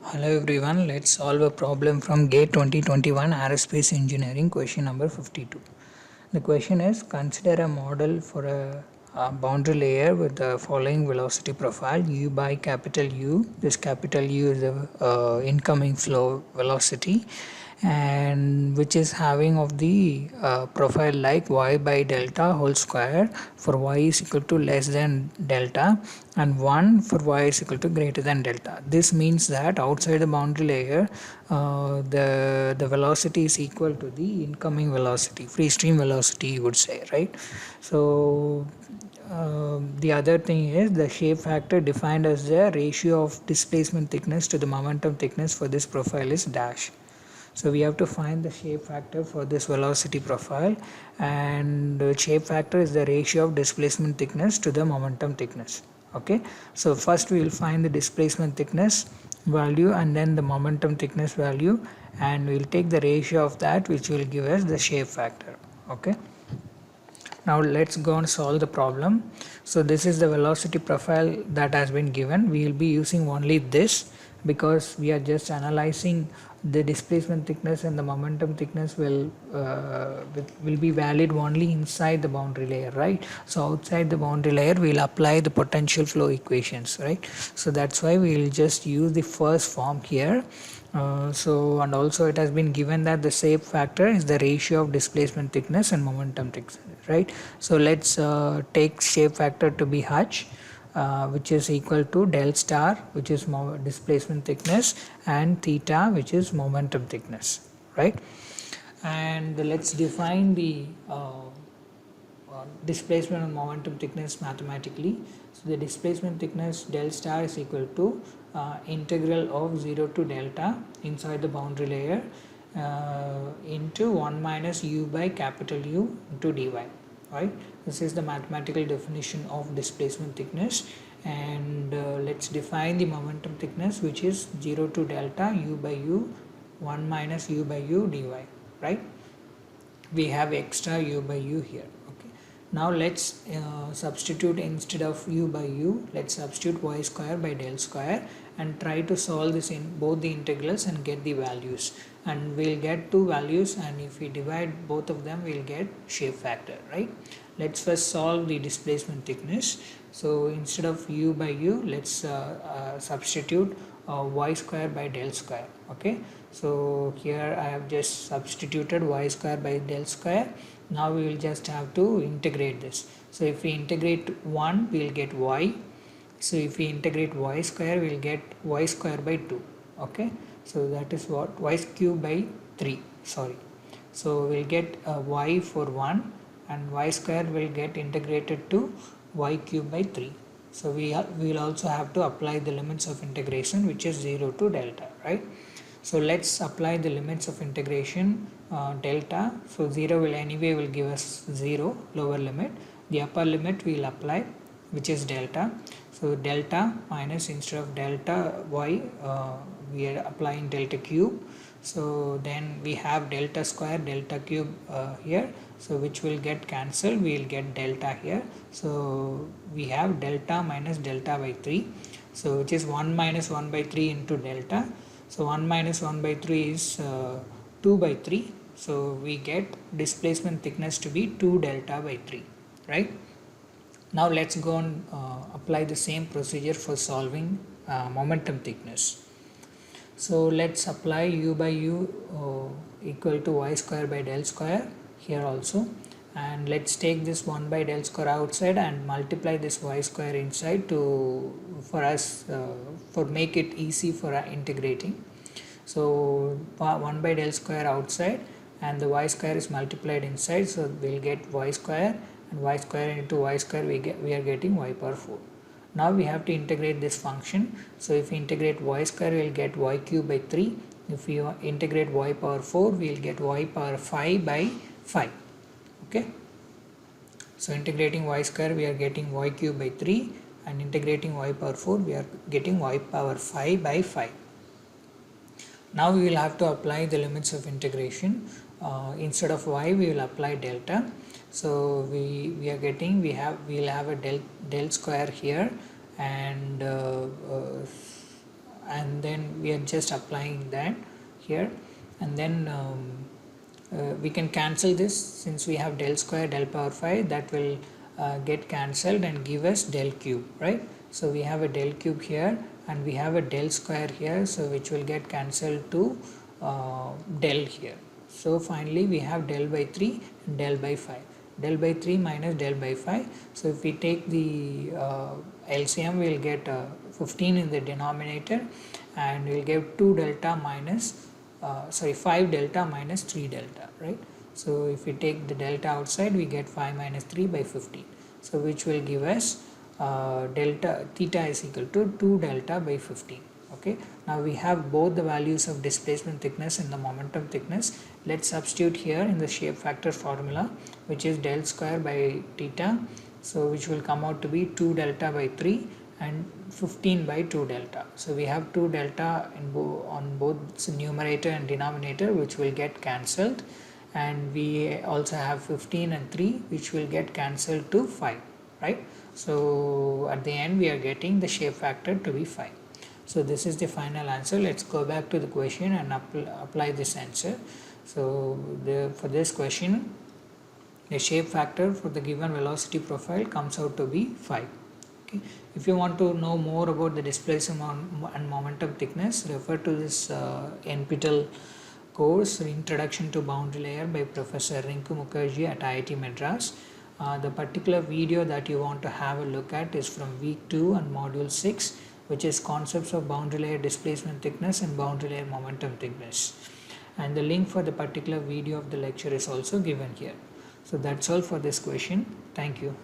Hello everyone, let's solve a problem from GATE 2021 Aerospace Engineering question number 52. The question is, consider a model for a boundary layer with the following velocity profile U by capital U. This capital U is the incoming flow velocity, and which is having of the profile like y by delta whole square for y is equal to less than delta and 1 for y is equal to greater than delta. This means that outside the boundary layer the velocity is equal to the incoming velocity, free stream velocity you would say, right? So the other thing is the shape factor defined as the ratio of displacement thickness to the momentum thickness for this profile is dash. So we have to find the shape factor for this velocity profile, and the shape factor is the ratio of displacement thickness to the momentum thickness. Okay, so first we will find the displacement thickness value and then the momentum thickness value, and we will take the ratio of that, which will give us the shape factor. Okay, now let's go and solve the problem. So this is the velocity profile that has been given. We will be using only this because we are just analyzing the displacement thickness, and the momentum thickness will be valid only inside the boundary layer, right? So outside the boundary layer we will apply the potential flow equations, right? So that's why we will just use the first form here. And also it has been given that the shape factor is the ratio of displacement thickness and momentum thickness, right? So let's take shape factor to be h, which is equal to del star, which is displacement thickness, and theta, which is momentum thickness, right? And let's define the displacement and momentum thickness mathematically. So the displacement thickness del star is equal to integral of 0 to delta inside the boundary layer into 1 minus u by capital U into dy, right? This is the mathematical definition of displacement thickness. And let's define the momentum thickness, which is 0 to delta u by u 1 minus u by u dy, right? We have extra u by u here. Okay, now let's substitute, instead of u by u, let's substitute y square by del square and try to solve this in both the integrals and get the values, and we'll get two values, and if we divide both of them we'll get shape factor, right? Let's first solve the displacement thickness. So instead of u by u, let's substitute y square by del square. Okay, so here I have just substituted y square by del square. Now we will just have to integrate this. So if we integrate 1, we will get y. So if we integrate y square, we will get y square by 2. Okay, so that is what, y cube by 3, sorry. So we will get y for 1, and y square will get integrated to y cube by 3. So we will also have to apply the limits of integration, which is 0 to delta, right? So let's apply the limits of integration delta. So 0 will anyway will give us 0, lower limit. The upper limit we will apply, which is delta. So delta minus, instead of delta y, we are applying delta cube. So then we have delta square, delta cube here, so which will get cancelled, we will get delta here. So we have delta minus delta by 3, so which is 1 minus 1 by 3 into delta. So 1 minus 1 by 3 is 2 by 3, so we get displacement thickness to be 2 delta by 3, right? Now let's go and apply the same procedure for solving momentum thickness. So let's apply u by u equal to y square by del square here also, and let's take this 1 by del square outside and multiply this y square inside to for make it easy for integrating. So 1 by del square outside and the y square is multiplied inside, so we'll get y square, and y square into y square we are getting y power 4. Now we have to integrate this function. So if we integrate y square, we will get y cube by 3. If we integrate y power 4, we will get y power 5 by 5. Okay, so integrating y square, we are getting y cube by 3, and integrating y power 4, we are getting y power 5 by 5. Now we will have to apply the limits of integration. instead of y we will apply delta. So we are getting we'll have a del square here, and then we are just applying that here, and then we can cancel this. Since we have del square del power 5, that will get cancelled and give us del cube, right? So we have a del cube here and we have a del square here, so which will get cancelled to del here. So finally we have del by 3 and del by 5. Del by 3 minus del by 5. So if we take the LCM, we will get 15 in the denominator, and we will get 2 delta minus 5 delta minus 3 delta, right? So if we take the delta outside, we get 5 minus 3 by 15. So which will give us delta theta is equal to 2 delta by 15. Okay, now we have both the values of displacement thickness and the momentum thickness. Let's substitute here in the shape factor formula, which is del square by theta, so which will come out to be 2 delta by 3 and 15 by 2 delta. So we have 2 delta on both numerator and denominator, which will get cancelled, and we also have 15 and 3, which will get cancelled to 5, right? So at the end we are getting the shape factor to be 5. So this is the final answer. Let's go back to the question and apply this answer. So for this question, the shape factor for the given velocity profile comes out to be 5. Okay. If you want to know more about the displacement and momentum thickness, refer to this NPTEL course, Introduction to Boundary Layer by Professor Rinku Mukherjee at IIT Madras. The particular video that you want to have a look at is from week 2 and module 6, which is concepts of boundary layer displacement thickness and boundary layer momentum thickness. And the link for the particular video of the lecture is also given here. So that's all for this question. Thank you.